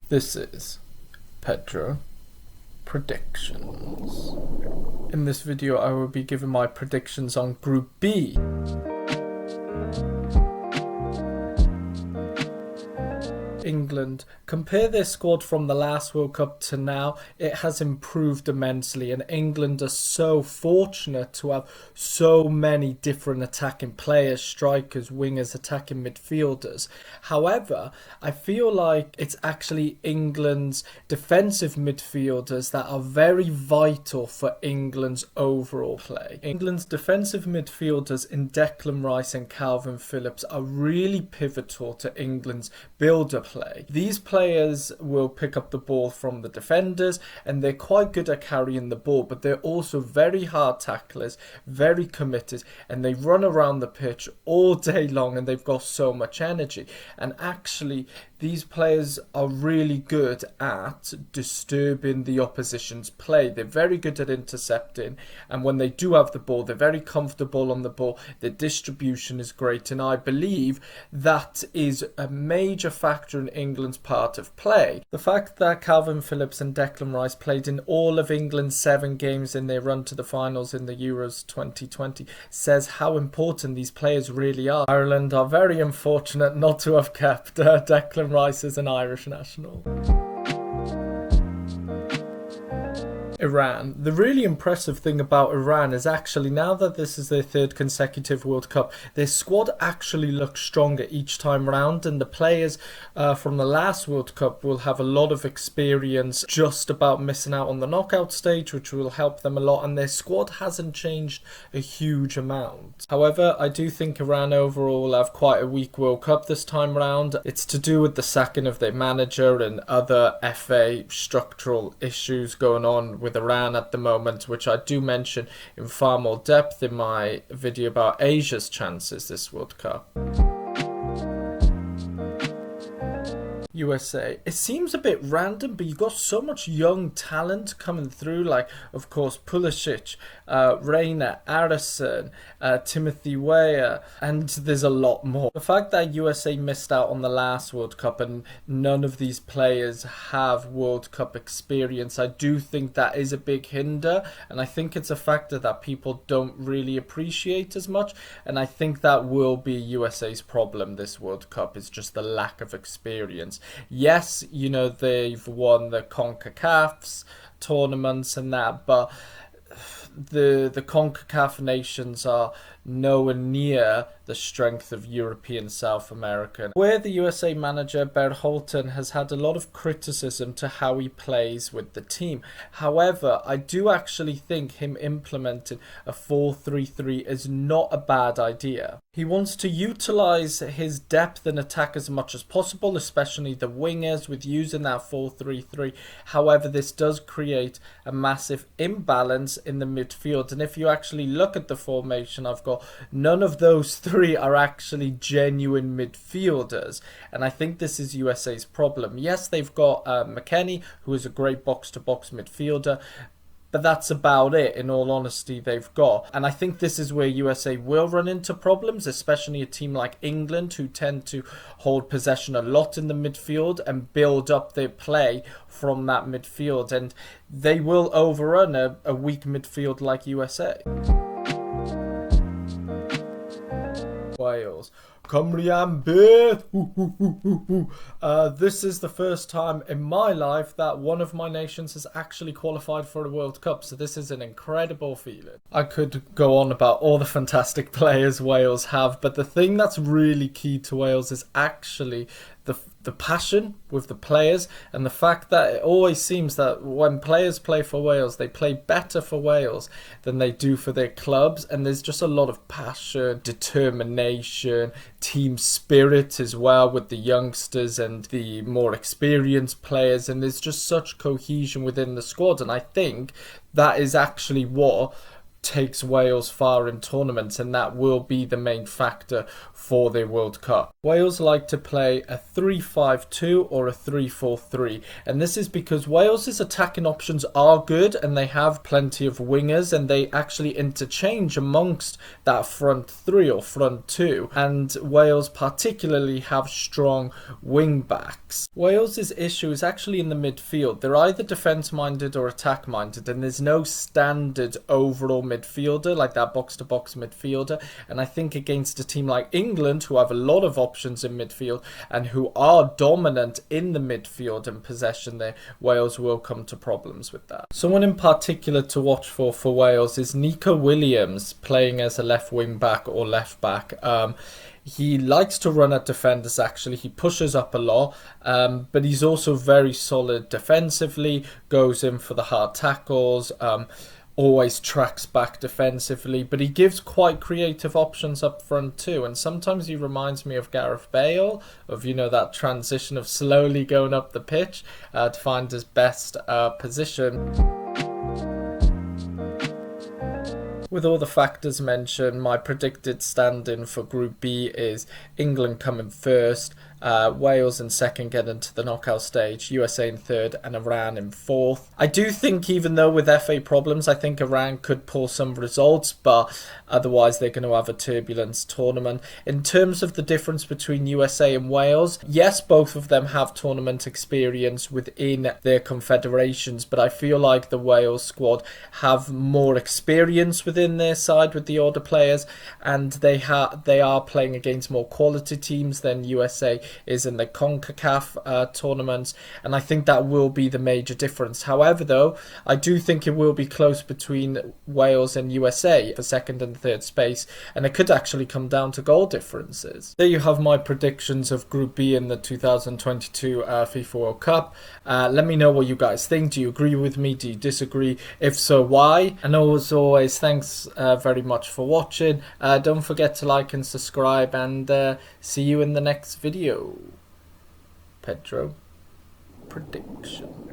This is Pedro Predictions. In this video I will be giving my predictions on Group B. England. Compare their squad from the last World Cup to now, it has improved immensely, and England are so fortunate to have so many different attacking players, strikers, wingers, attacking midfielders. However, I feel like it's actually England's defensive midfielders that are very vital for England's overall play. England's defensive midfielders in Declan Rice and Kalvin Philips are really pivotal to England's build-up play. These players will pick up the ball from the defenders and they're quite good at carrying the ball, but they're also very hard tacklers, very committed, and they run around the pitch all day long and they've got so much energy. And actually these players are really good at disturbing the opposition's play. They're very good at intercepting, and when they do have the ball, they're very comfortable on the ball. Their distribution is great, and I believe that is a major factor in England's part of play. The fact that Kalvin Philips and Declan Rice played in all of England's 7 games in their run to the finals in the Euros 2020 says how important these players really are. Ireland are very unfortunate not to have kept Declan Rice as an Irish national. Iran. The really impressive thing about Iran is actually now that this is their 3rd consecutive World Cup, their squad actually looks stronger each time round, and the players from the last World Cup will have a lot of experience just about missing out on the knockout stage, which will help them a lot, and their squad hasn't changed a huge amount. However, I do think Iran overall will have quite a weak World Cup this time round. It's to do with the sacking of their manager and other FA structural issues going on with Iran at the moment, which I do mention in far more depth in my video about Asia's chances this World Cup. USA. It seems a bit random, but you've got so much young talent coming through, like of course Pulisic, Reina, Arison, Timothy Weah, and there's a lot more. The fact that USA missed out on the last World Cup and none of these players have World Cup experience, I do think that is a big hinder, and I think it's a factor that people don't really appreciate as much, and I think that will be USA's problem this World Cup, is just the lack of experience. Yes, you know, they've won the CONCACAF's tournaments and that, but the CONCACAF nations are nowhere near the strength of European South American. Where the USA manager Berhalter has had a lot of criticism to how he plays with the team. However, I do actually think him implementing a 4-3-3 is not a bad idea. He wants to utilize his depth in attack as much as possible, especially the wingers, with using that 4-3-3. However, this does create a massive imbalance in the midfield, and if you actually look at the formation I've got, none of those 3 are actually genuine midfielders, and I think this is USA's problem. Yes, they've got McKennie, who is a great box-to-box midfielder, but that's about it, in all honesty, they've got. And I think this is where USA will run into problems, especially a team like England, who tend to hold possession a lot in the midfield and build up their play from that midfield, and they will overrun a weak midfield like USA. Wales. Cymru am beth. This is the first time in my life that one of my nations has actually qualified for a World Cup, so this is an incredible feeling. I could go on about all the fantastic players Wales have, but the thing that's really key to Wales is actually the passion with the players, and the fact that it always seems that when players play for Wales, they play better for Wales than they do for their clubs, and there's just a lot of passion, determination, team spirit as well with the youngsters and the more experienced players, and there's just such cohesion within the squad, and I think that is actually what takes Wales far in tournaments, and that will be the main factor for their World Cup. Wales like to play a 3-5-2 or a 3-4-3, and this is because Wales's attacking options are good and they have plenty of wingers, and they actually interchange amongst that front three or front two, and Wales particularly have strong wing backs. Wales's issue is actually in the midfield. They're either defence minded or attack minded, and there's no standard overall midfielder like that box to box midfielder. And I think against a team like England, who have a lot of options in midfield and who are dominant in the midfield and possession there, Wales will come to problems with that. Someone in particular to watch for Wales is Nico Williams, playing as a left wing back or left back. He likes to run at defenders, actually. He pushes up a lot, but he's also very solid defensively, goes in for the hard tackles, always tracks back defensively, but he gives quite creative options up front too. And sometimes he reminds me of Gareth Bale, of, you know, that transition of slowly going up the pitch to find his best position. With all the factors mentioned, my predicted stand-in for Group B is England coming first, Wales in second, get into the knockout stage, USA in third, and Iran in fourth. I do think, even though with FA problems, I think Iran could pull some results, but otherwise they're going to have a turbulent tournament. In terms of the difference between USA and Wales, yes, both of them have tournament experience within their confederations, but I feel like the Wales squad have more experience within their side with the older players, and they are playing against more quality teams than USA is in the CONCACAF tournaments, and I think that will be the major difference. However, though, I do think it will be close between Wales and USA for second and third space, and it could actually come down to goal differences. There you have my predictions of Group B in the 2022 FIFA World Cup. Let me know what you guys think. Do you agree with me? Do you disagree? If so, why? And as always, thanks very much for watching. Don't forget to like and subscribe, and see you in the next video. Pedro prediction.